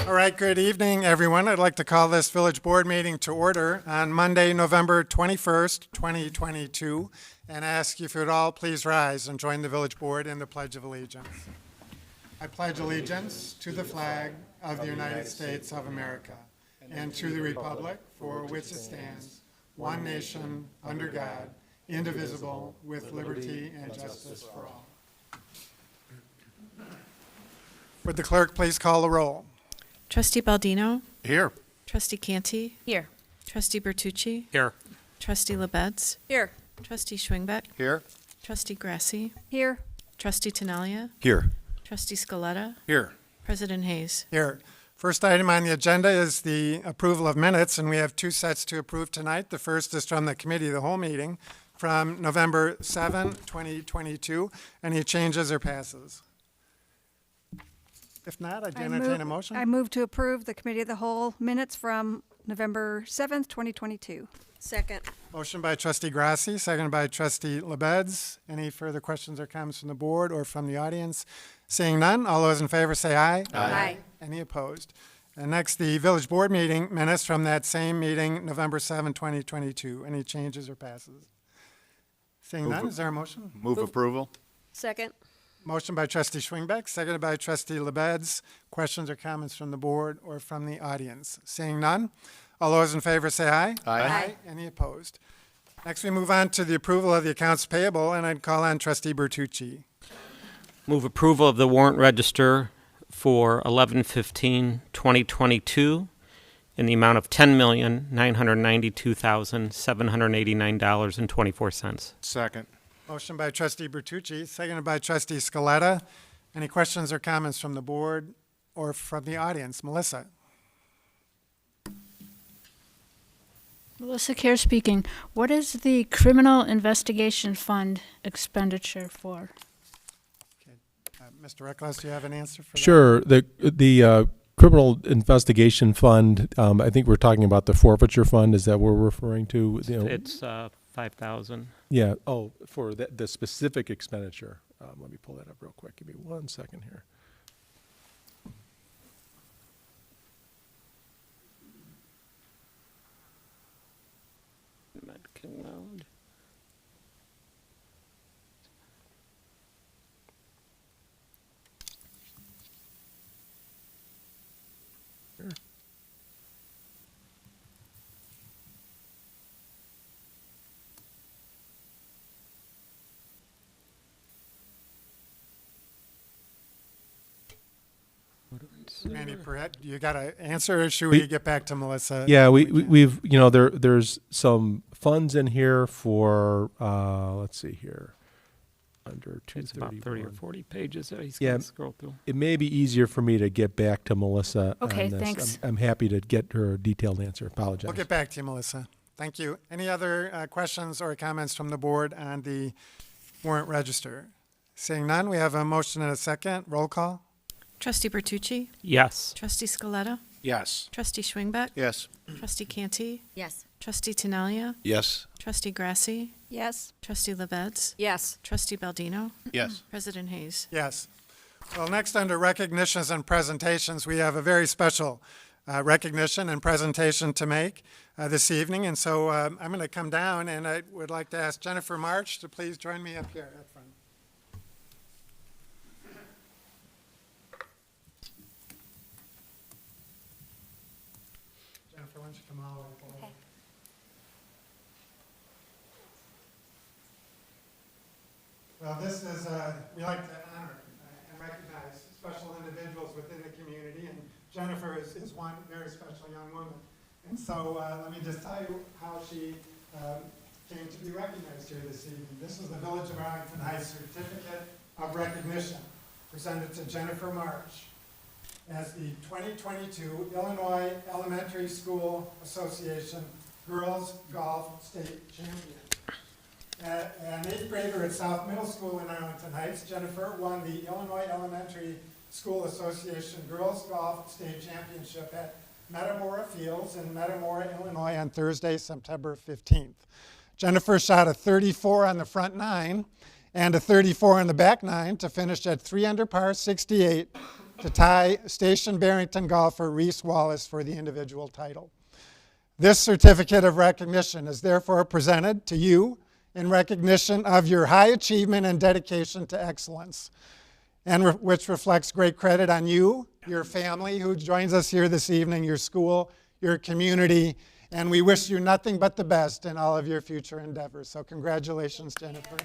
All right, good evening, everyone. I'd like to call this Village Board meeting to order on Monday, November 21st, 2022, and ask you if you would all please rise and join the Village Board in the Pledge of Allegiance. I pledge allegiance to the flag of the United States of America and to the republic for which it stands, one nation, under God, indivisible, with liberty and justice for all. Would the clerk please call the roll? Trustee Baldino? Here. Trustee Canty? Here. Trustee Bertucci? Here. Trustee LaBedz? Here. Trustee Schwingbeck? Here. Trustee Grasse? Here. Trustee Tinaglia? Here. Trustee Scaletta? Here. President Hayes? Here. First item on the agenda is the approval of minutes, and we have two sets to approve tonight. The first is from the Committee of the Whole meeting from November 7, 2022. Any changes or passes? If not, I'd entertain a motion. I move to approve the Committee of the Whole minutes from November 7th, 2022. Second. Motion by Trustee Grasse, seconded by Trustee LaBedz. Any further questions or comments from the board or from the audience? Seeing none, all those in favor say aye. Aye. Any opposed? And next, the Village Board meeting minutes from that same meeting, November 7, 2022. Any changes or passes? Seeing none, is there a motion? Move approval. Second. Motion by Trustee Schwingbeck, seconded by Trustee LaBedz. Questions or comments from the board or from the audience? Seeing none, all those in favor say aye. Aye. Any opposed? Next, we move on to the approval of the accounts payable, and I'd call on Trustee Bertucci. Move approval of the warrant register for 11/15/2022 in the amount of $10,992,789.24. Second. Motion by Trustee Bertucci, seconded by Trustee Scaletta. Any questions or comments from the board or from the audience? Melissa? Melissa Kerr speaking. What is the Criminal Investigation Fund expenditure for? Mr. Reckless, do you have an answer for that? Sure. The Criminal Investigation Fund, I think we're talking about the forfeiture fund. Is that what we're referring to? You know, It's $5,000. yeah. Oh, for the specific expenditure. Let me pull that up real quick. Give me 1 second here. Medkin mode. Sure. Manny Perret, you got an answer, or should we get back to Melissa? Yeah, we've there's some funds in here for let's see here, under It's about 30 or 40 pages that he's Yeah. going to scroll through. It may be easier for me to get back to Melissa. Okay, on this. thanks. I'm happy to get her a detailed answer. Apologize. We'll get back to you, Melissa. Thank you. Any other questions or comments from the board on the warrant register? Seeing none, we have a motion and a second. Roll call. Trustee Bertucci? Yes. Trustee Scaletta? Yes. Trustee Schwingbeck? Yes. Trustee Canty? Yes. Trustee Tinaglia? Yes. Trustee Grasse? Yes. Trustee LaBedz? Yes. Trustee Baldino? Yes. President Hayes? Yes. Well, next under recognitions and presentations, we have a very special recognition and presentation to make this evening. And so I'm going to come down, and I would like to ask Jennifer March to please join me up here at front. Jennifer, why don't you come all the way forward? Okay. Well, this is, we like to honor and recognize special individuals within the community, and Jennifer is one very special young woman. And so let me just tell you how she came to be recognized here this evening. This is the Village of Arlington Heights Certificate of Recognition presented to Jennifer March as the 2022 Illinois Elementary School Association Girls Golf State Champion. An eighth grader at South Middle School in Arlington Heights, Jennifer won the Illinois Elementary School Association Girls Golf State Championship at Metamora Fields in Metamora, Illinois on Thursday, September 15th. Jennifer shot a 34 on the front nine and a 34 on the back nine to finish at 3 under par 68 to tie Station Barrington golfer Reese Wallace for the individual title. This certificate of recognition is therefore presented to you in recognition of your high achievement and dedication to excellence, and which reflects great credit on you, your family who joins us here this evening, your school, your community, and we wish you nothing but the best in all of your future endeavors. So congratulations, Jennifer.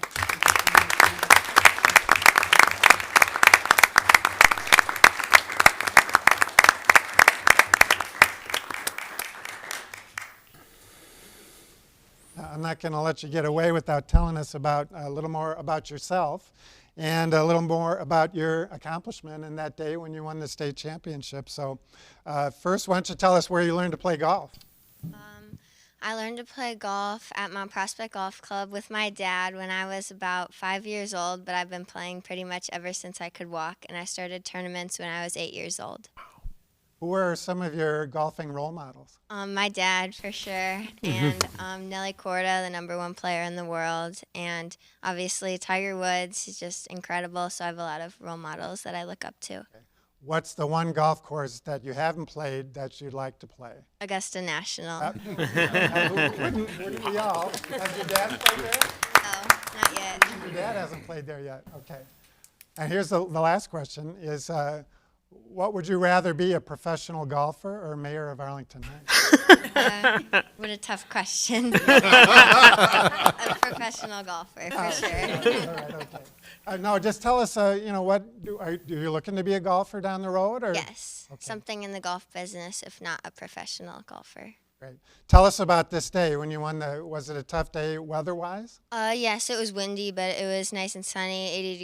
I'm not going to let you get away without telling us about a little more about yourself and a little more about your accomplishment in that day when you won the state championship. So first, why don't you tell us where you learned to play golf? I learned to play golf at Mount Prospect Golf Club with my dad when I was about 5 years old, but I've been playing pretty much ever since I could walk, and I started tournaments when I was 8 years old. Who were some of your golfing role models? My dad, for sure, and Nicolle Grasse, the #1 player in the world, and obviously Tiger Woods. He's just incredible, so I have a lot of role models that I look up to. Okay. What's the one golf course that you haven't played that you'd like to play? Augusta National. Wouldn't we all? Has your dad played there? No, not yet. Your dad hasn't played there yet. Okay. And here's the last question is, what would you rather be, a professional golfer or mayor of Arlington Heights? What a tough question. A professional golfer, for sure. All right, okay. No, just tell us, what, are you looking to be a golfer down the road? Or? Yes, Okay. something in the golf business, if not a professional golfer. Great. Tell us about this day when you won was it a tough day weather-wise? Yes, it was windy, but it was nice and sunny, 80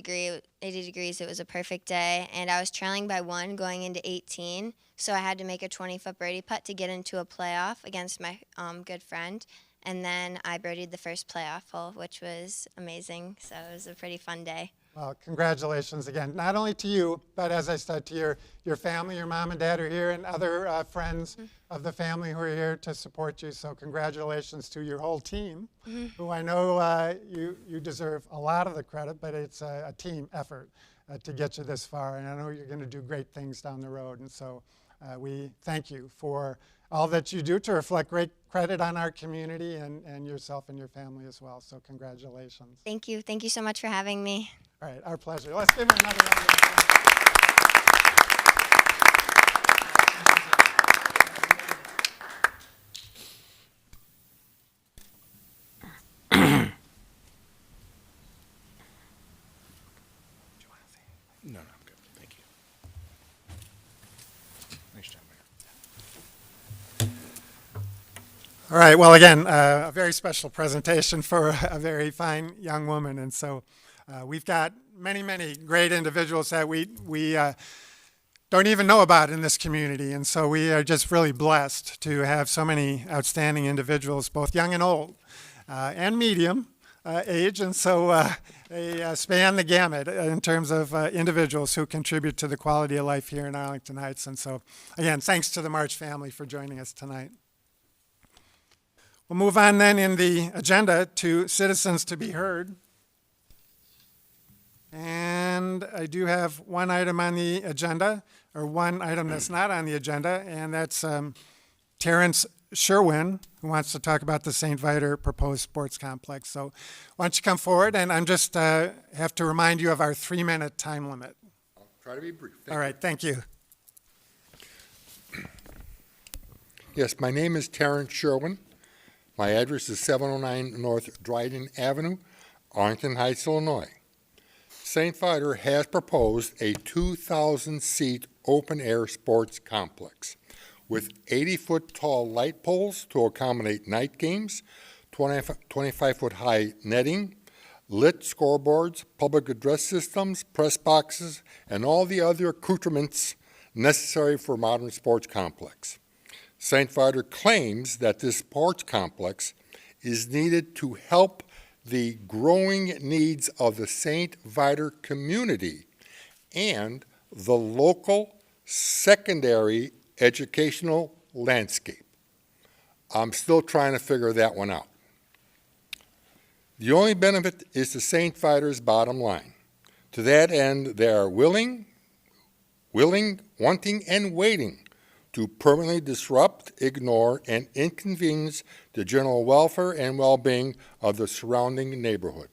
degrees. It was a perfect day, and I was trailing by 1 going into 18, so I had to make a 20-foot birdie putt to get into a playoff against my good friend, and then I birdied the first playoff hole, which was amazing, so it was a pretty fun day. Well, congratulations again, not only to you, but as I said, to your family. Your mom and dad are here, and other friends of the family who are here to support you. So congratulations to your whole team, who I know you deserve a lot of the credit, but it's a team effort to get you this far. And I know you're going to do great things down the road. And so we thank you for all that you do to reflect great credit on our community and yourself and your family as well. So congratulations. Thank you. Thank you so much for having me. All right, our pleasure. Let's give him another round of applause. No, I'm good. Thank you. Nice job, Mayor. All right, well, again, a very special presentation for a very fine young woman. And so we've got many, many great individuals that we don't even know about in this community. And so we are just really blessed to have so many outstanding individuals, both young and old, and medium age. And so they span the gamut in terms of individuals who contribute to the quality of life here in Arlington Heights. And so, again, thanks to the March family for joining us tonight. We'll move on then in the agenda to citizens to be heard. And I do have one item on the agenda, or one item that's not on the agenda, and that's Terrence Sherwin, who wants to talk about the St. Viator proposed sports complex. So why don't you come forward, and I'm just have to remind you of our 3-minute time limit. I'll try to be brief. All right, thank you. Yes, my name is Terrence Sherwin. My address is 709 North Dryden Avenue, Arlington Heights, Illinois. St. Viator has proposed a 2,000-seat open-air sports complex with 80-foot tall light poles to accommodate night games, 25-foot-high netting, lit scoreboards, public address systems, press boxes, and all the other accoutrements necessary for a modern sports complex. St. Viator claims that this sports complex is needed to help the growing needs of the St. Viator community and the local secondary educational landscape. I'm still trying to figure that one out. The only benefit is to St. Viator's bottom line. To that end, they are willing, willing, wanting, and waiting to permanently disrupt, ignore, and inconvenience the general welfare and well-being of the surrounding neighborhood.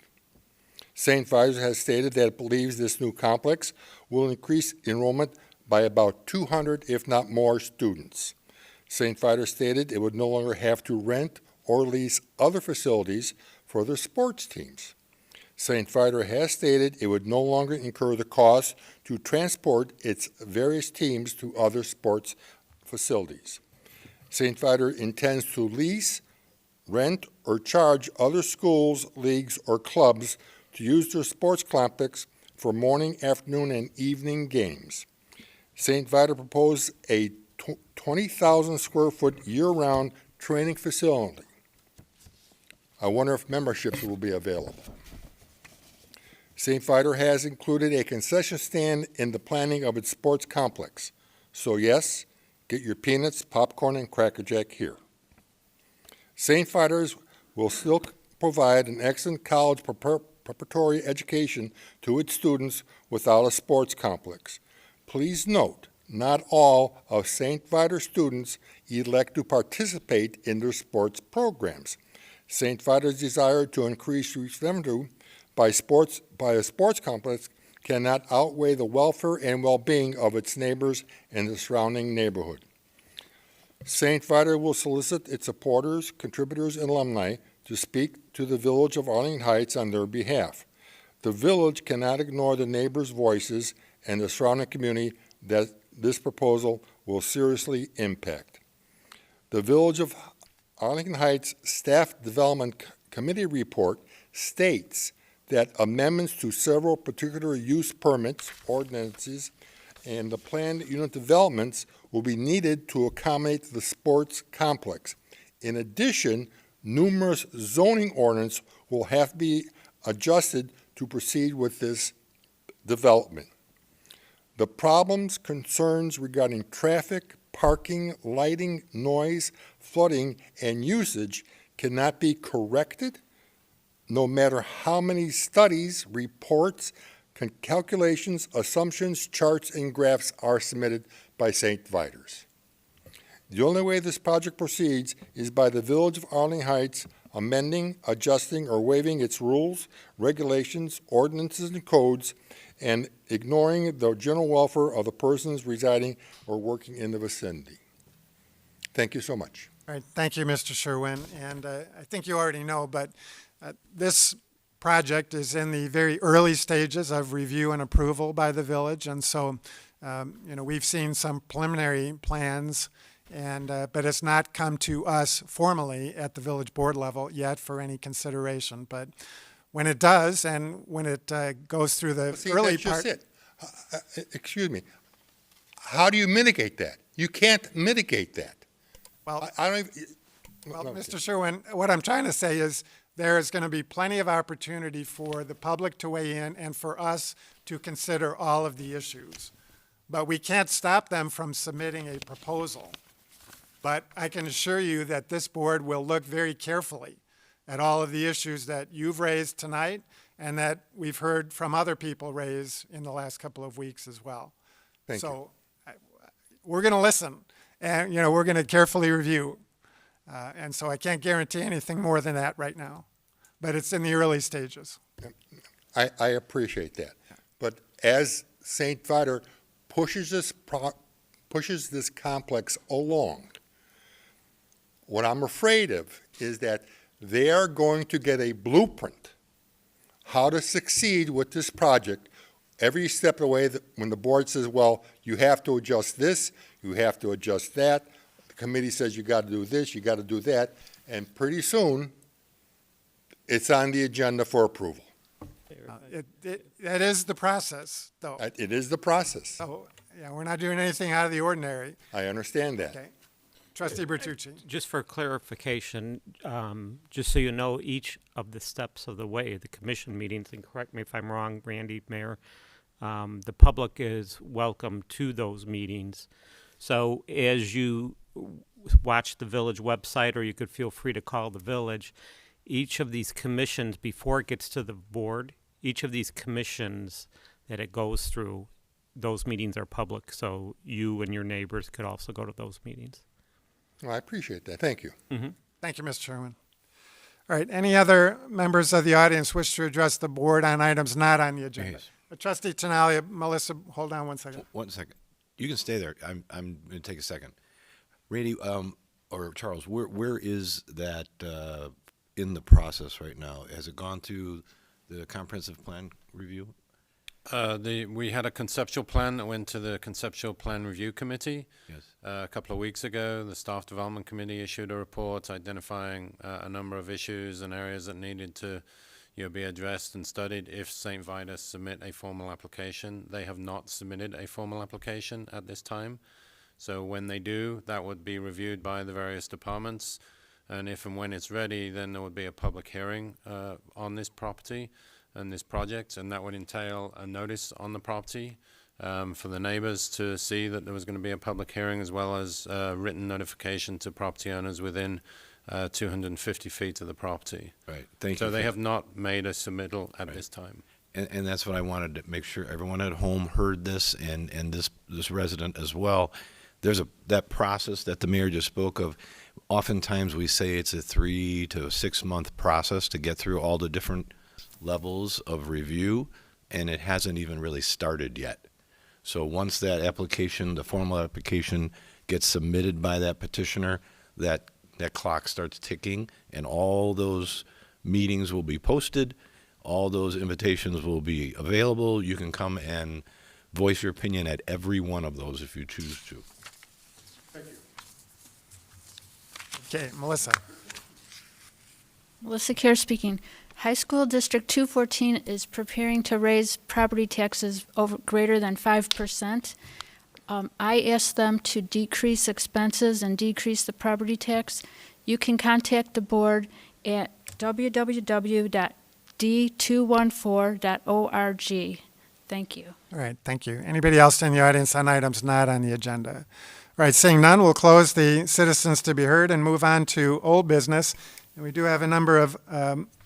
St. Vitus has stated that it believes this new complex will increase enrollment by about 200, if not more, students. St. Vitus stated it would no longer have to rent or lease other facilities for their sports teams. St. Vitus has stated it would no longer incur the cost to transport its various teams to other sports facilities. St. Vitus intends to lease, rent, or charge other schools, leagues, or clubs to use their sports complex for morning, afternoon, and evening games. St. Vitus proposed a 20,000 square foot year-round training facility. I wonder if memberships will be available. St. Vitus has included a concession stand in the planning of its sports complex. So yes, get your peanuts, popcorn, and Cracker Jack here. St. Vitus will still provide an excellent college preparatory education to its students without a sports complex. Please note, not all of St. Vitus students elect to participate in their sports programs. St. Vitus' desire to increase revenue by a sports complex cannot outweigh the welfare and well-being of its neighbors and the surrounding neighborhood. St. Vitus will solicit its supporters, contributors, and alumni to speak to the Village of Arlington Heights on their behalf. The village cannot ignore the neighbors' voices and the surrounding community that this proposal will seriously impact. The Village of Arlington Heights Staff Development Committee report states that amendments to several particular use permits, ordinances, and the planned unit developments will be needed to accommodate the sports complex. In addition, numerous zoning ordinances will have to be adjusted to proceed with this development. The problems, concerns regarding traffic, parking, lighting, noise, flooding, and usage cannot be corrected no matter how many studies, reports, calculations, assumptions, charts, and graphs are submitted by St. Vitus. The only way this project proceeds is by the Village of Arlington Heights amending, adjusting, or waiving its rules, regulations, ordinances, and codes, and ignoring the general welfare of the persons residing or working in the vicinity. Thank you so much. All right, thank you, Mr. Sherwin. And I think you already know, but this project is in the very early stages of review and approval by the village. And so, we've seen some preliminary plans, and but it's not come to us formally at the village board level yet for any consideration. But when it does, and when it goes through the early part. That's just it. Excuse me. How do you mitigate that? You can't mitigate that. Well, I don't even, well, no, Mr. Sherwin, what I'm trying to say is there is going to be plenty of opportunity for the public to weigh in and for us to consider all of the issues. But we can't stop them from submitting a proposal. But I can assure you that this board will look very carefully at all of the issues that you've raised tonight and that we've heard from other people raise in the last couple of weeks as well. Thank you. So we're going to listen, and we're going to carefully review. And so I can't guarantee anything more than that right now, but it's in the early stages. I appreciate that. But as St. Vitus pushes this complex along, what I'm afraid of is that they are going to get a blueprint how to succeed with this project every step of the way. When the board says, well, you have to adjust this, you have to adjust that, the committee says you got to do this, you got to do that, and pretty soon it's on the agenda for approval. That is the process, though. It is the process. So, yeah, we're not doing anything out of the ordinary. I understand that. Okay. Trustee Bertucci. Just for clarification, just so you know, each of the steps of the way, the commission meetings, and correct me if I'm wrong, Randy, Mayor, the public is welcome to those meetings. So as you watch the village website, or you could feel free to call the village, each of these commissions, before it gets to the board, each of these commissions that it goes through, those meetings are public, so you and your neighbors could also go to those meetings. Well, I appreciate that. Thank you. Thank you, Mr. Chairman. All right, any other members of the audience wish to address the board on items not on the agenda? Yes. Trustee Tinaglia, Melissa, hold on one second. 1 second. You can stay there. I'm going to take a second. Randy, or Charles, where is that in the process right now? Has it gone through the comprehensive plan review? We had a conceptual plan that went to the conceptual plan review committee. Yes. A couple of weeks ago. The staff development committee issued a report identifying a number of issues and areas that needed to be addressed and studied if St. Vitus submit a formal application. They have not submitted a formal application at this time. So when they do, that would be reviewed by the various departments. And if and when it's ready, then there would be a public hearing on this property and this project, and that would entail a notice on the property for the neighbors to see that there was going to be a public hearing, as well as written notification to property owners within 250 feet of the property. Right. Thank you. So they have not made a submittal at this time. And that's what I wanted to make sure everyone at home heard this, and this resident as well. There's that process that the mayor just spoke of. Oftentimes we say it's a 3 to 6 month process to get through all the different levels of review, and it hasn't even really started yet. So once that application, the formal application, gets submitted by that petitioner, that clock starts ticking, and all those meetings will be posted. All those invitations will be available. You can come and voice your opinion at every one of those if you choose to. Okay, Melissa. Melissa Kerr speaking. High School District 214 is preparing to raise property taxes over greater than 5%. I asked them to decrease expenses and decrease the property tax. You can contact the board at www.d214.org. Thank you. All right, thank you. Anybody else in the audience on items not on the agenda? All right, seeing none, we'll close the citizens to be heard and move on to old business. And we do have a number of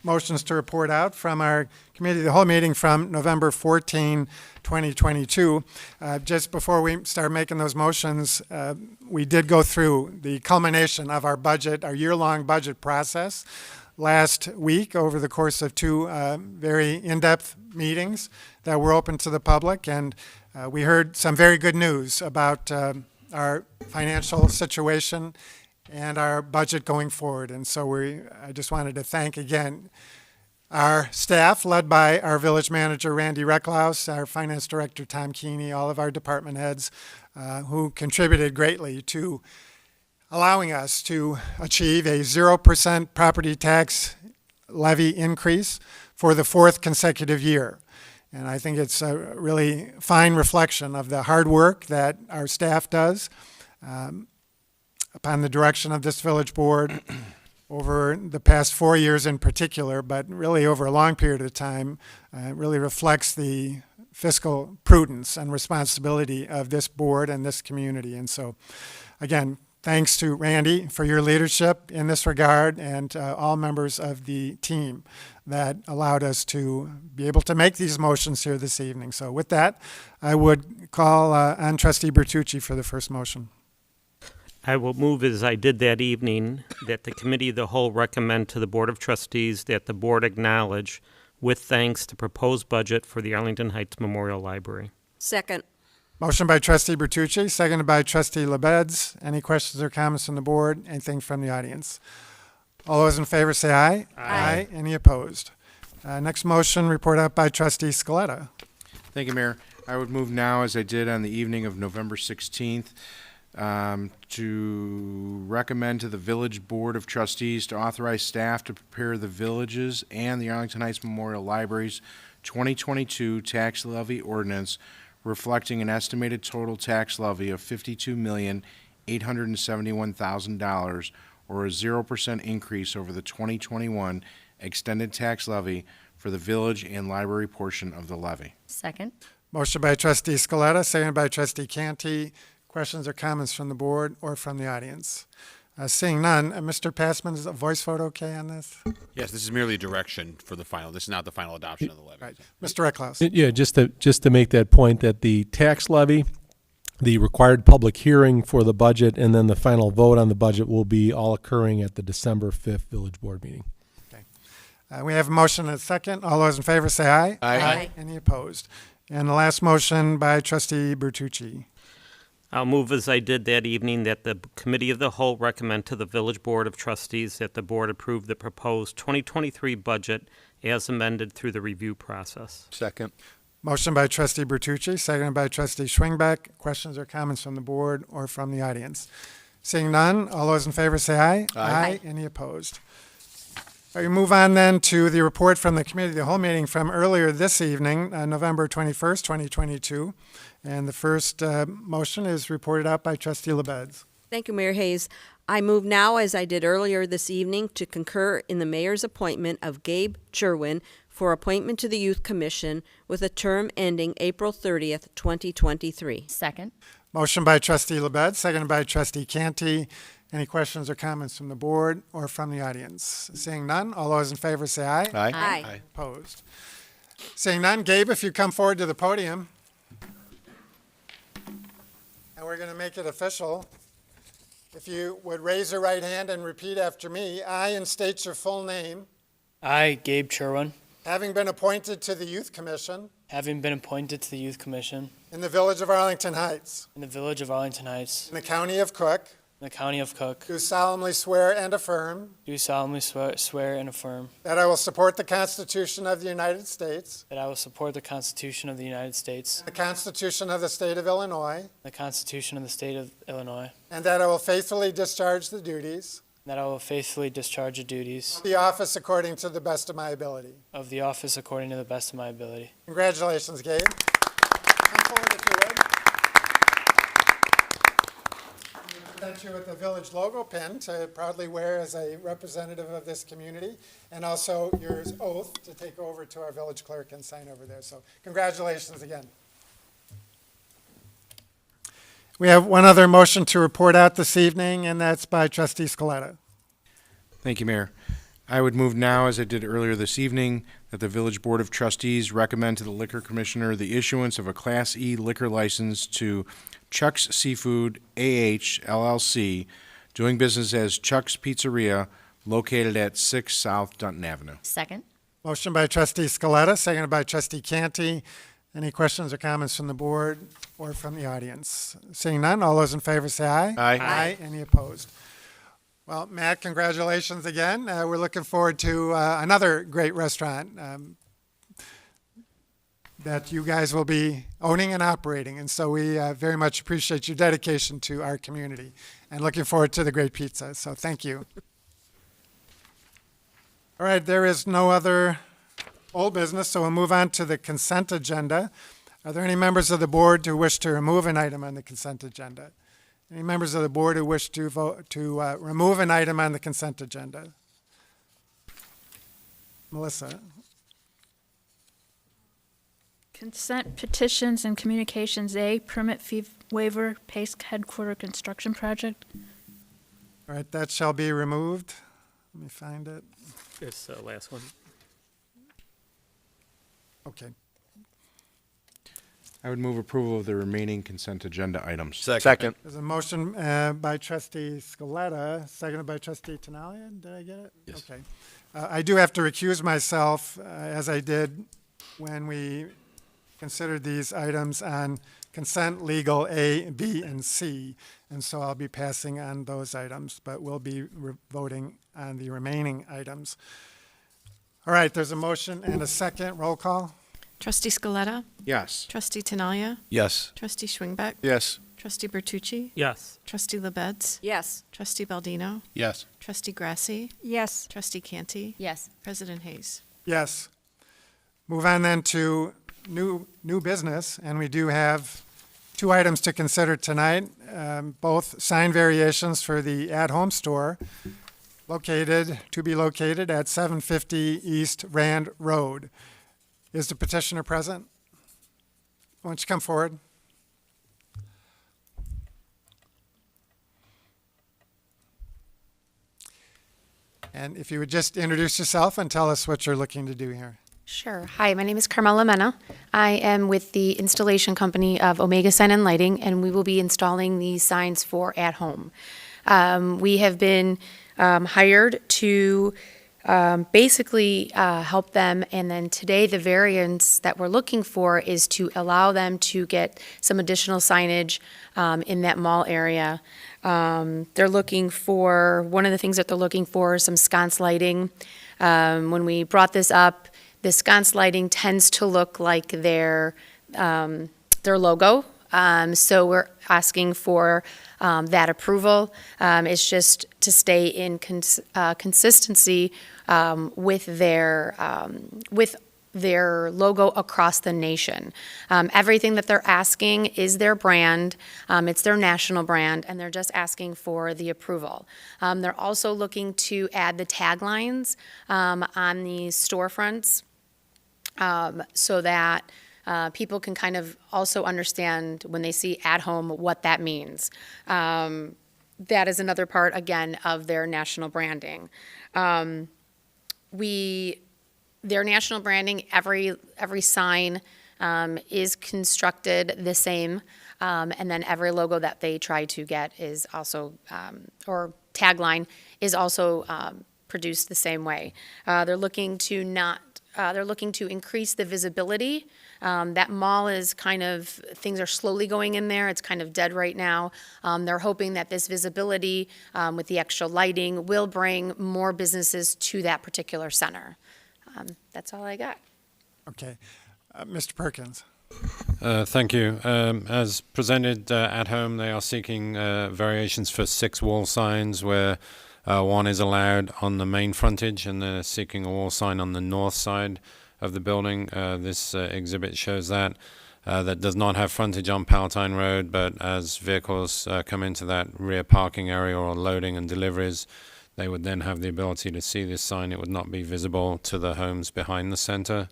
motions to report out from our committee of the whole meeting from November 14, 2022. Just before we start making those motions, we did go through the culmination of our budget, our year-long budget process last week over the course of 2 very in-depth meetings that were open to the public. And we heard some very good news about our financial situation and our budget going forward. And so I just wanted to thank again our staff, led by our village manager, Randy Recklaus, our finance director, Tom Keeney, all of our department heads who contributed greatly to allowing us to achieve a 0% property tax levy increase for the 4th consecutive year. And I think it's a really fine reflection of the hard work that our staff does upon the direction of this village board over the past 4 years in particular, but really over a long period of time. It really reflects the fiscal prudence and responsibility of this board and this community. And so, again, thanks to Randy for your leadership in this regard, and all members of the team that allowed us to be able to make these motions here this evening. So with that, I would call on Trustee Bertucci for the first motion. I will move, as I did that evening, that the Committee of the Whole recommend to the Board of Trustees that the Board acknowledge, with thanks, the proposed budget for the Arlington Heights Memorial Library. Second. Motion by Trustee Bertucci, seconded by Trustee LaBedz. Any questions or comments from the board? Anything from the audience? All those in favor say aye. Aye. Any opposed? Next motion, report out by Trustee Scaletta. Thank you, Mayor. I would move now, as I did on the evening of November 16th, to recommend to the Village Board of Trustees to authorize staff to prepare the villages and the Arlington Heights Memorial Library's 2022 tax levy ordinance, reflecting an estimated total tax levy of $52,871,000, or a 0% increase over the 2021 extended tax levy for the village and library portion of the levy. Second. Motion by Trustee Scaletta, seconded by Trustee Canty. Questions or comments from the board or from the audience? Seeing none, Mr. Passman, is a voice vote okay on this? Yes, this is merely direction for the final. This is not the final adoption of the levy. Right. Mr. Ecklouse? Yeah, just to make that point, that the tax levy, the required public hearing for the budget, and then the final vote on the budget will be all occurring at the December 5th Village Board meeting. We have a motion and a second. All those in favor say aye. Aye. Any opposed? And the last motion by trustee Bertucci. I'll move as I did that evening that the Committee of the Whole recommend to the Village Board of Trustees that the board approve the proposed 2023 budget as amended through the review process. Second. Motion by trustee Bertucci, seconded by trustee Schwingbeck. Questions or comments from the board or from the audience? Seeing none, all those in favor say aye. Aye. Any opposed? All right, we move on then to the report from the Committee of the Whole meeting from earlier this evening, November 21st, 2022. And the first motion is reported out by trustee LaBedz. Thank you, Mayor Hayes. I move now, as I did earlier this evening, to concur in the mayor's appointment of Gabe Cherwin for appointment to the Youth Commission with a term ending April 30th, 2023. Second. Motion by trustee LaBedz, seconded by trustee Canty. Any questions or comments from the board or from the audience? Seeing none, all those in favor say aye. Aye. Opposed? Seeing none, Gabe, if you come forward to the podium. And we're going to make it official. If you would raise your right hand and repeat after me, I, and state your full name, I, Gabe Cherwin, having been appointed to the Youth Commission having been appointed to the Youth Commission in the Village of Arlington Heights, in the Village of Arlington Heights, in the County of Cook, in the County of Cook, do solemnly swear and affirm do solemnly swear and affirm that I will support the Constitution of the United States, that I will support the Constitution of the United States, the Constitution of the State of Illinois, the Constitution of the State of Illinois, and that I will faithfully discharge the duties and that I will faithfully discharge the duties of the office according to the best of my ability. of the office according to the best of my ability. Congratulations, Gabe. Come forward if you would. I'm going to present you with the village logo pin to proudly wear as a representative of this community, and also your oath to take over to our village clerk and sign over there. So congratulations again. We have one other motion to report out this evening, and that's by trustee Scaletta. Thank you, Mayor. I would move now, as I did earlier this evening, that the Village Board of Trustees recommend to the Liquor Commissioner the issuance of a Class E liquor license to Chuck's Seafood, A.H. LLC, doing business as Chuck's Pizzeria, located at 6 South Dunton Avenue. Second. Motion by trustee Scaletta, seconded by trustee Canty. Any questions or comments from the board or from the audience? Seeing none, all those in favor say aye. Aye. Any opposed? Well, Matt, congratulations again. We're looking forward to another great restaurant that you guys will be owning and operating. And so we very much appreciate your dedication to our community and looking forward to the great pizza. So thank you. All right, there is no other old business, so we'll move on to the consent agenda. Are there any members of the board who wish to remove an item on the consent agenda? Any members of the board who wish to vote to remove an item on the consent agenda? Melissa? Consent petitions and communications A, permit fee waiver, Pace Headquarter Construction Project. All right, that shall be removed. Let me find it. This last one. Okay. I would move approval of the remaining consent agenda items. Second. There's a motion by trustee Scaletta, seconded by trustee Tinaglia. Did I get it? Yes. Okay. I do have to recuse myself, as I did when we considered these items on consent legal A, B, and C. And so I'll be passing on those items, but we'll be voting on the remaining items. All right, there's a motion and a second. Roll call. Trustee Scaletta. Yes. Trustee Tinaglia. Yes. Trustee Schwingbeck. Yes. Trustee Bertucci. Yes. Trustee LaBedz. Yes. Trustee Baldino. Yes. Trustee Grasse. Yes. Trustee Canty. Yes. President Hayes. Yes. Move on then to new business, and we do have two items to consider tonight, both sign variations for the at-home store to be located at 750 East Rand Road. Is the petitioner present? Why don't you come forward? And if you would just introduce yourself and tell us what you're looking to do here. Sure. Hi, my name is Carmela Mena. I am with the installation company of Omega Sign and Lighting, and we will be installing these signs for at home. We have been hired to basically help them, and then today the variance that we're looking for is to allow them to get some additional signage in that mall area. They're looking for, one of the things that they're looking for is some sconce lighting. When we brought this up, the sconce lighting tends to look like their logo. So we're asking for that approval. It's just to stay in consistency with their logo across the nation. Everything that they're asking is their brand. It's their national brand, and they're just asking for the approval. They're also looking to add the taglines on the storefronts so that people can kind of also understand when they see at home what that means. That is another part, again, of their national branding. Their national branding, every sign is constructed the same, and then every logo that they try to get is also, or tagline, is also produced the same way. They're looking to increase the visibility. That mall is kind of, things are slowly going in there. It's kind of dead right now. They're hoping that this visibility with the extra lighting will bring more businesses to that particular center. That's all I got. Okay. Mr. Perkins. Thank you. As presented at home, they are seeking variations for 6 wall signs where one is allowed on the main frontage, and they're seeking a wall sign on the north side of the building. This exhibit shows that. That does not have frontage on Palatine Road, but as vehicles come into that rear parking area or loading and deliveries, they would then have the ability to see this sign. It would not be visible to the homes behind the center.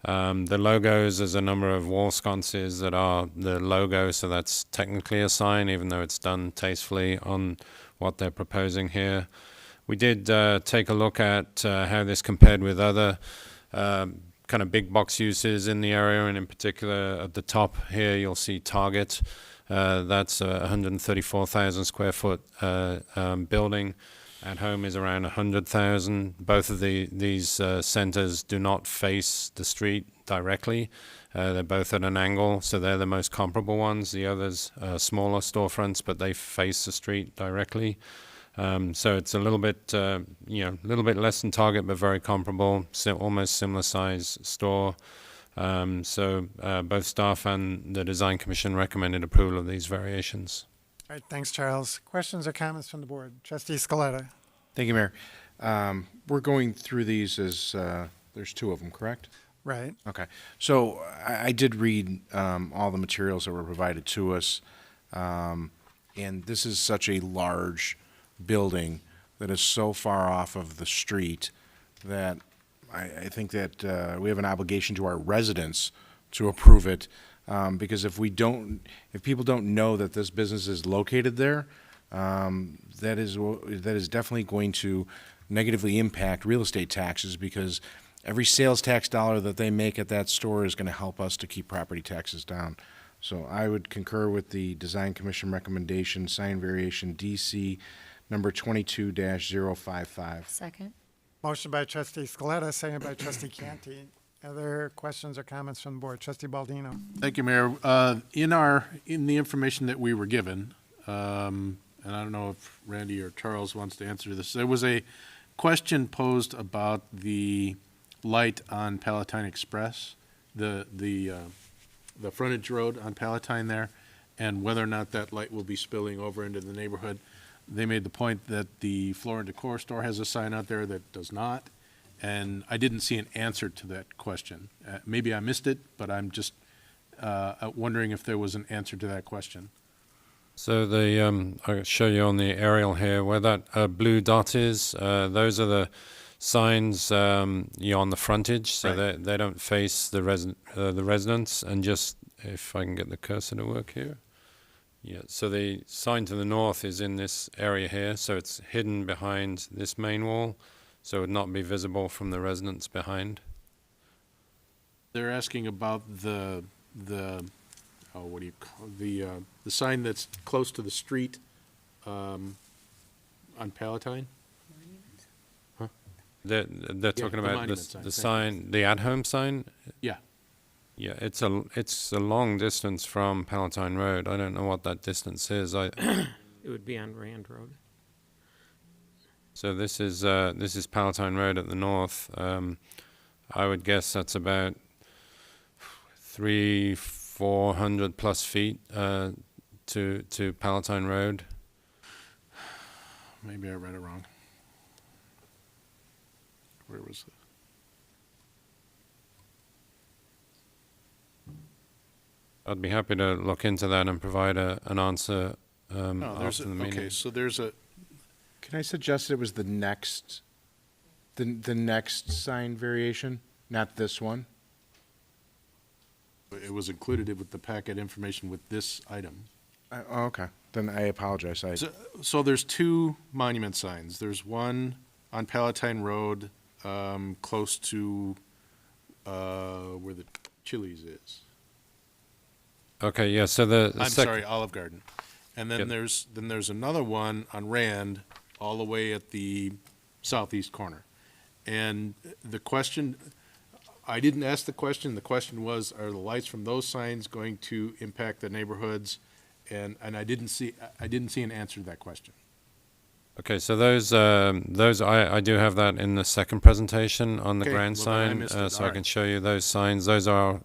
The logos, there's a number of wall sconces that are the logo, so that's technically a sign, even though it's done tastefully on what they're proposing here. We did take a look at how this compared with other kind of big box uses in the area, and in particular at the top here you'll see Target. That's a 134,000 square foot building. At home is around 100,000. Both of these centers do not face the street directly. They're both at an angle, so they're the most comparable ones. The others are smaller storefronts, but they face the street directly. So it's a little bit, a little bit less than Target, but very comparable. Almost similar size store. So both staff and the Design Commission recommended approval of these variations. All right, thanks, Charles. Questions or comments from the board? Trustee Scaletta. Thank you, Mayor. We're going through these as, there's 2 of them, correct? Right. Okay. So I did read all the materials that were provided to us, and this is such a large building that is so far off of the street that I think that we have an obligation to our residents to approve it, because if people don't know that this business is located there, that is definitely going to negatively impact real estate taxes, because every sales tax dollar that they make at that store is going to help us to keep property taxes down. So I would concur with the Design Commission recommendation, sign variation DC number 22-055. Second. Motion by Trustee Scaletta, second by Trustee Canty. Other questions or comments from the board? Trustee Baldino. Thank you, Mayor. In the information that we were given, and I don't know if Randy or Charles wants to answer this, there was a question posed about the light on Palatine Express, the frontage road on Palatine there, and whether or not that light will be spilling over into the neighborhood. They made the point that the Floor and Decor store has a sign out there that does not, and I didn't see an answer to that question. Maybe I missed it, but I'm just wondering if there was an answer to that question. So I'll show you on the aerial here where that blue dot is. Those are the signs on the frontage, so right. they don't face the residents. And just if I can get the cursor to work here, Yeah, so the sign to the north is in this area here, so it's hidden behind this main wall, so it would not be visible from the residents behind. They're asking about the what do you call, the sign that's close to the street, on Palatine? They're talking the about monument sign, the thank sign, the at-home sign? Yeah. Yeah, it's a long distance from Palatine Road. I don't know what that distance is. It would be on Rand Road. So this is Palatine Road at the north. I would guess that's about 400 plus feet to Palatine Road. Maybe I read it wrong. Where was it? I'd be happy to look into that and provide an answer There's after the a, meeting. okay, so there's a, Can I suggest it was the next sign variation, not this one? it was included with the packet information with this item. Oh, okay. Then I apologize. So there's two monument signs. There's one on Palatine Road, close to, where the Chili's is. Okay, yeah, so the I'm sorry, Olive Garden. And then there's another one on Rand, all the way at the southeast corner. And the question, I didn't ask the question was, are the lights from those signs going to impact the neighborhoods? And I didn't see an answer to that question. Okay, so those I do have that in the second presentation on the Okay, grand well, then I sign, missed it. so All I right. can show you those signs. Those are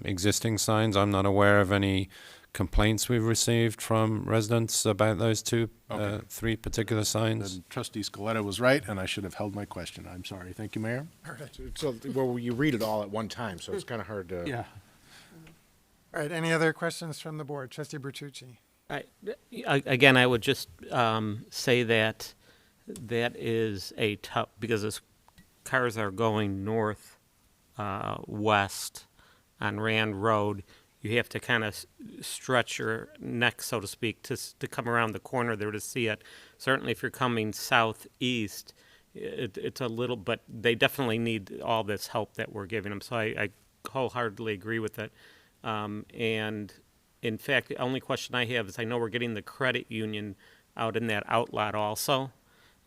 existing signs. I'm not aware of any complaints we've received from residents about those Okay. three particular signs. Then Trustee Scaletta was right, and I should have held my question. I'm sorry. Thank you, Mayor. So, well, you read it all at one time, so it's kind of hard to. Yeah. All right, any other questions from the board? Trustee Bertucci. Again, I would just say that is a tough, because as cars are going north, west on Rand Road, you have to kind of stretch your neck, so to speak, to come around the corner there to see it. Certainly if you're coming southeast, it's a little, but they definitely need all this help that we're giving them. So I wholeheartedly agree with it. And in fact, the only question I have is, I know we're getting the credit union out in that outlot also.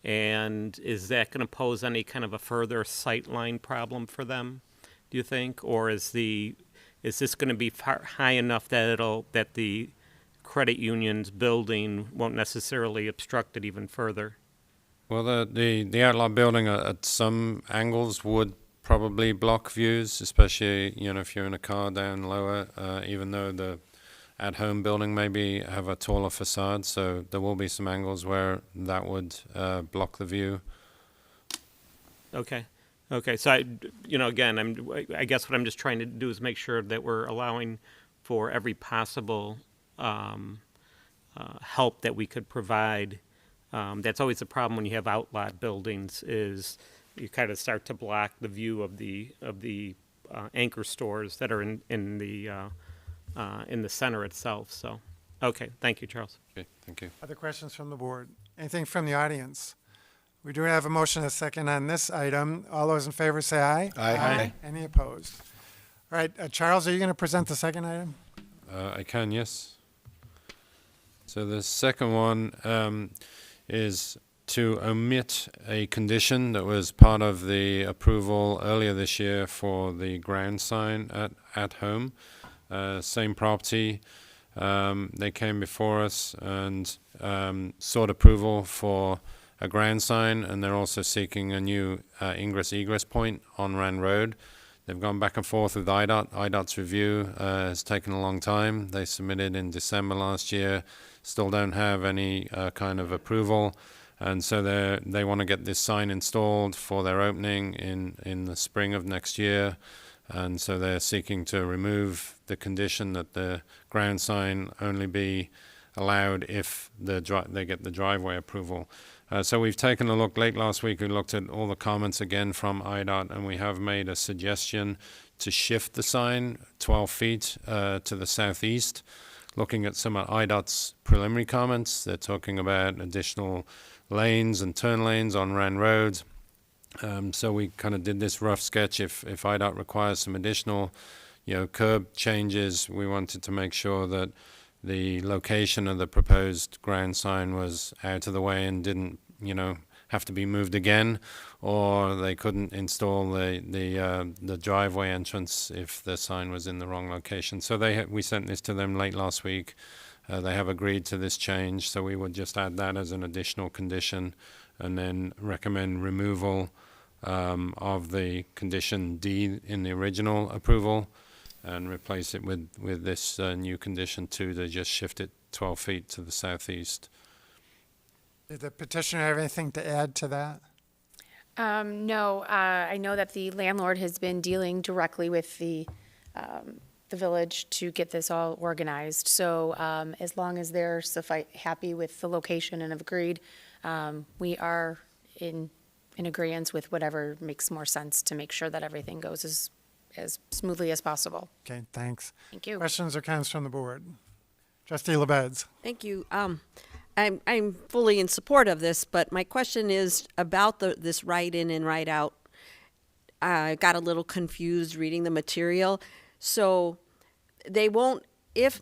And is that going to pose any kind of a further sightline problem for them, do you think? Or is this going to be high enough that the credit union's building won't necessarily obstruct it even further? Well, the outlot building at some angles would probably block views, especially if you're in a car down lower, even though the at-home building maybe have a taller facade, so there will be some angles where that would block the view. Okay, so again, I guess what I'm just trying to do is make sure that we're allowing for every possible help that we could provide. That's always the problem when you have outlot buildings, is you kind of start to block the view of the anchor stores that are in the center itself. So, okay, thank you, Charles. Okay, thank you. Other questions from the board? Anything from the audience? We do have a motion, a second on this item. All those in favor say aye. Aye. Any opposed? All right, Charles, are you going to present the second item? I can, yes. So the second one is to omit a condition that was part of the approval earlier this year for the ground sign at home. Same property. They came before us and sought approval for a ground sign, and they're also seeking a new ingress-egress point on Rand Road. They've gone back and forth with IDOT. IDOT's review has taken a long time. They submitted in December last year, still don't have any kind of approval, and so they want to get this sign installed for their opening in the spring of next year. And so they're seeking to remove the condition that the ground sign only be allowed if they get the driveway approval. So we've taken a look late last week. We looked at all the comments again from IDOT, and we have made a suggestion to shift the sign 12 feet to the southeast. looking at some of IDOT's preliminary comments. They're talking about additional lanes and turn lanes on Rand Road. So we kind of did this rough sketch. If IDOT requires some additional, curb changes, we wanted to make sure that the location of the proposed ground sign was out of the way and didn't, have to be moved again, or they couldn't install the driveway entrance if the sign was in the wrong location. So we sent this to them late last week. They have agreed to this change, so we would just add that as an additional condition, and then recommend removal of the condition D in the original approval, and replace it with this new condition 2 to just shift it 12 feet to the southeast. Did the petitioner have anything to add to that? No, I know that the landlord has been dealing directly with the village to get this all organized. So as long as they're happy with the location and have agreed, we are in agreement with whatever makes more sense to make sure that everything goes as smoothly as possible. Okay, thanks. Thank you. Questions or comments from the board? Trustee LaBedz. Thank you. I'm fully in support of this, but my question is about this write-in and write-out. I got a little confused reading the material. So they won't, if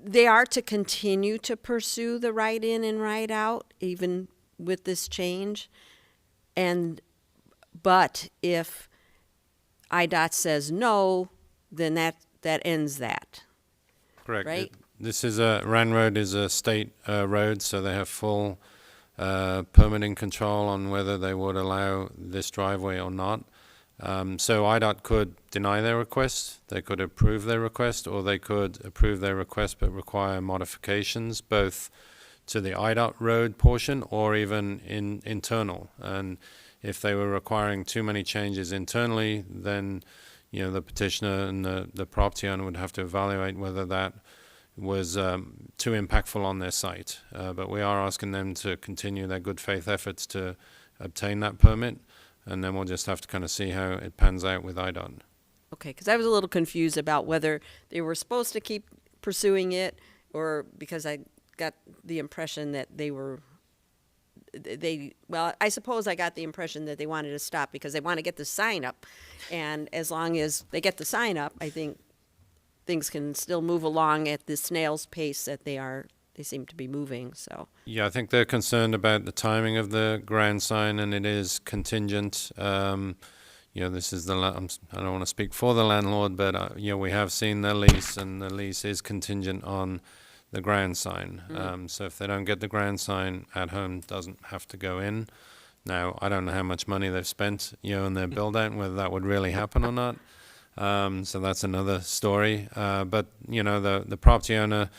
they are to continue to pursue the write-in and write-out, even with this change, but if IDOT says no, then that ends that. Correct. Right? This is Rand Road is a state road, so they have full permitting control on whether they would allow this driveway or not. So IDOT could deny their request, they could approve their request, or they could approve their request but require modifications both to the IDOT road portion or even internal. And if they were requiring too many changes internally, then the petitioner and the property owner would have to evaluate whether that was too impactful on their site. But we are asking them to continue their good faith efforts to obtain that permit, and then we'll just have to kind of see how it pans out with IDOT. Okay, because I was a little confused about whether they were supposed to keep pursuing it, or because I got the impression that well, I suppose I got the impression that they wanted to stop because they want to get the sign up. And as long as they get the sign up, I think things can still move along at the snail's pace that they seem to be moving. So yeah, I think they're concerned about the timing of the ground sign, and it is contingent. This is I don't want to speak for the landlord, but we have seen their lease, and the lease is contingent on the ground sign. So if they don't get the ground sign, At Home doesn't have to go in. Now, I don't know how much money they've spent, in their build out, whether that would really happen or not. So that's another story. But the property owner,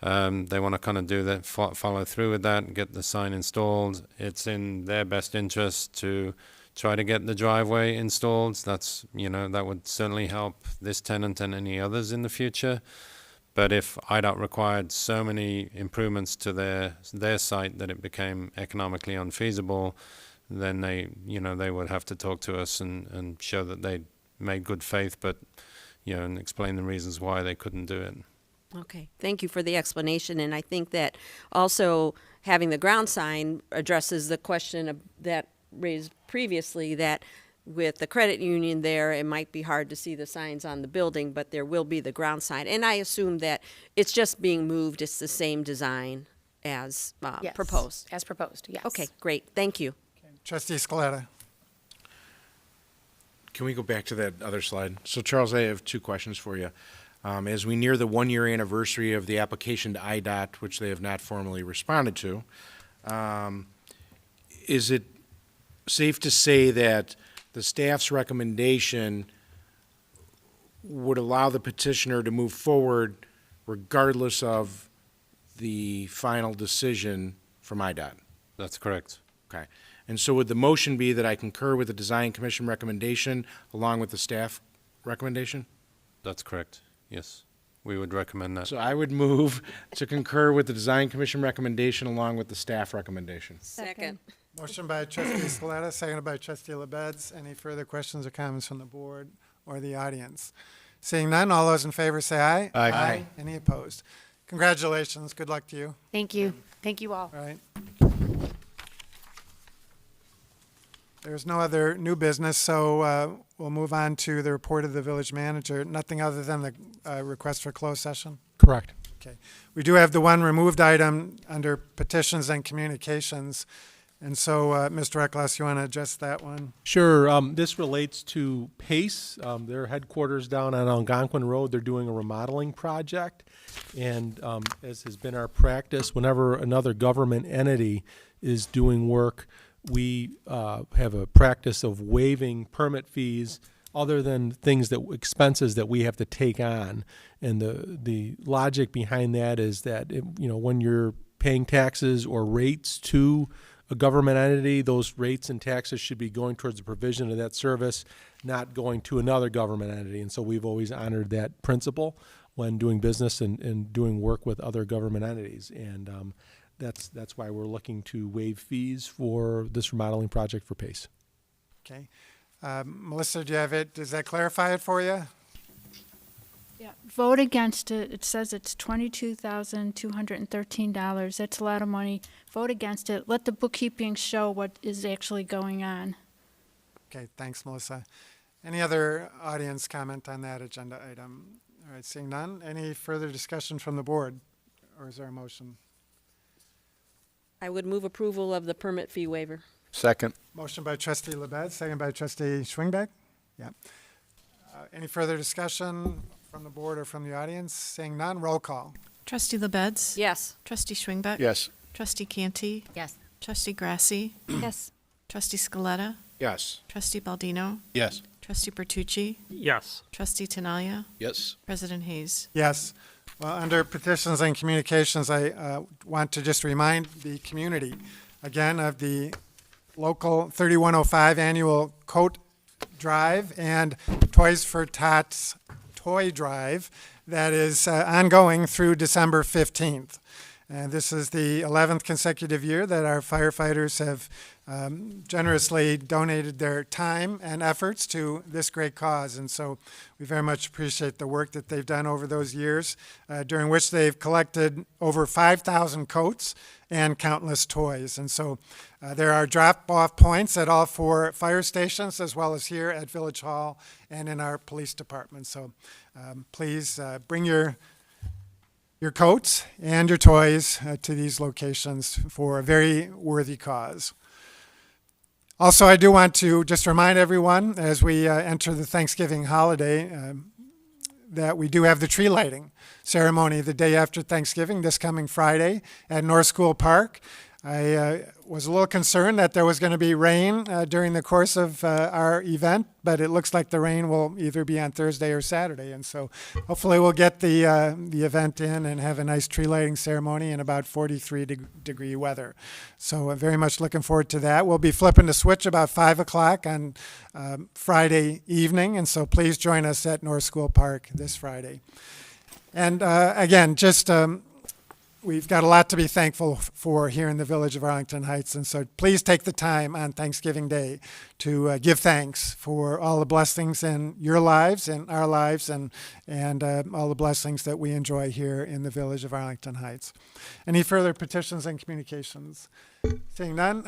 they want to kind of do that, follow through with that, and get the sign installed. It's in their best interest to try to get the driveway installed. That's that would certainly help this tenant and any others in the future. But if IDOT required so many improvements to their site that it became economically unfeasible, then they would have to talk to us and show that they made good faith, but and explain the reasons why they couldn't do it. okay, thank you for the explanation. And I think that also having the ground sign addresses the question that raised previously, that with the credit union there, it might be hard to see the signs on the building, but there will be the ground sign. And I assume that it's just being moved. It's the same design as Yes, proposed. as proposed, yes. Okay, great. Thank you. Trustee Scaletta. Can we go back to that other slide? So, Charles, I have two questions for you. As we near the one-year anniversary of the application to IDOT, which they have not formally responded to, is it safe to say that the staff's recommendation would allow the petitioner to move forward regardless of the final decision from IDOT? That's correct. Okay. And so would the motion be that I concur with the Design Commission recommendation along with the staff recommendation? That's correct. Yes, we would recommend that. So I would move to concur with the Design Commission recommendation along with the staff recommendation. Second. Motion by Trustee Scaletta, seconded by Trustee LaBedz. Any further questions or comments from the board or the audience? Seeing none, all those in favor say aye. Aye. Any opposed? Congratulations. Good luck to you. Thank you. Thank you all. All right. There's no other new business, so we'll move on to the report of the village manager. Nothing other than the request for closed session? Correct. Okay. We do have the one removed item under petitions and communications. And so, Mr. Eckloss, you want to address that one? Sure. This relates to PACE, their headquarters down on Algonquin Road. They're doing a remodeling project. And as has been our practice, whenever another government entity is doing work, we have a practice of waiving permit fees other than expenses that we have to take on. And the logic behind that is that, when you're paying taxes or rates to a government entity, those rates and taxes should be going towards the provision of that service, not going to another government entity. And so we've always honored that principle when doing business and doing work with other government entities. And that's why we're looking to waive fees for this remodeling project for PACE. Okay. Melissa, do you have it? Does that clarify it for you? Yeah. Vote against it. It says it's $22,213. That's a lot of money. Vote against it. Let the bookkeeping show what is actually going on. Okay, thanks, Melissa. Any other audience comment on that agenda item? All right, seeing none. Any further discussion from the board? Or is there a motion? I would move approval of the permit fee waiver. Second. Motion by trustee LaBedz, second by trustee Schwingbeck. Yeah. Any further discussion from the board or from the audience? Seeing none, roll call. Trustee LaBedz? Yes. Trustee Schwingbeck? Yes. Trustee Canty? Yes. Trustee Grasse? Yes. Trustee Scaletta? Yes. Trustee Baldino? Yes. Trustee Bertucci? Yes. Trustee Tinaglia? Yes. President Hayes? Yes. Well, under petitions and communications, I want to just remind the community again of the local 3105 annual coat drive and Toys for Tots toy drive that is ongoing through December 15th. And this is the 11th consecutive year that our firefighters have generously donated their time and efforts to this great cause. And so we very much appreciate the work that they've done over those years, during which they've collected over 5,000 coats and countless toys. And so there are drop-off points at all 4 fire stations, as well as here at Village Hall and in our police department. So please bring your coats and your toys to these locations for a very worthy cause. Also, I do want to just remind everyone as we enter the Thanksgiving holiday that we do have the tree lighting ceremony the day after Thanksgiving, this coming Friday at North School Park. I was a little concerned that there was going to be rain during the course of our event, but it looks like the rain will either be on Thursday or Saturday. And so hopefully we'll get the event in and have a nice tree lighting ceremony in about 43-degree weather. So I'm very much looking forward to that. We'll be flipping the switch about 5 o'clock on Friday evening, and so please join us at North School Park this Friday. And again, just we've got a lot to be thankful for here in the village of Arlington Heights, and so please take the time on Thanksgiving Day to give thanks for all the blessings in your lives and our lives and all the blessings that we enjoy here in the village of Arlington Heights. Any further petitions and communications? Seeing none,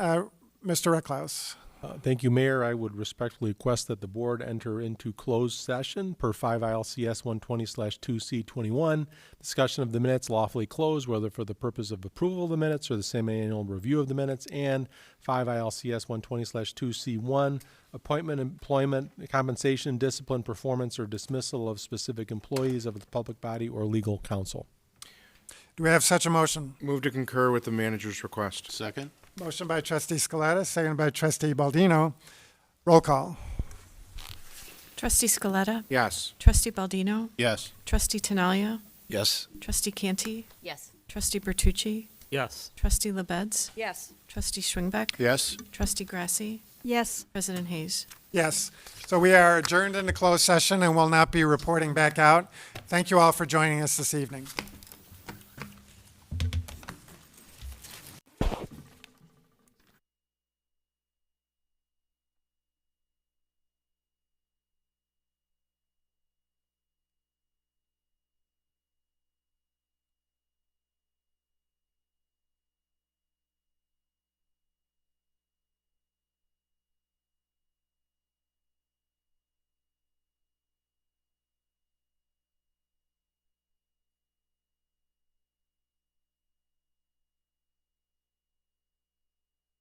Mr. Eckloss. Thank you, Mayor. I would respectfully request that the board enter into closed session per 5 ILCS 120/2C21. Discussion of the minutes lawfully closed, whether for the purpose of approval of the minutes or the semi-annual review of the minutes, and 5 ILCS 120/2C1, appointment, employment, compensation, discipline, performance, or dismissal of specific employees of the public body or legal counsel. Do we have such a motion? Move to concur with the manager's request. Second. Motion by trustee Scaletta, second by trustee Baldino. Roll call. Trustee Scaletta? Yes. Trustee Baldino? Yes. Trustee Tinaglia? Yes. Trustee Canty? Yes. Trustee Bertucci? Yes. Trustee LaBedz? Yes. Trustee Schwingbeck? Yes. Trustee Grasse? Yes. President Hayes? Yes. So we are adjourned into closed session and will not be reporting back out. Thank you all for joining us this evening.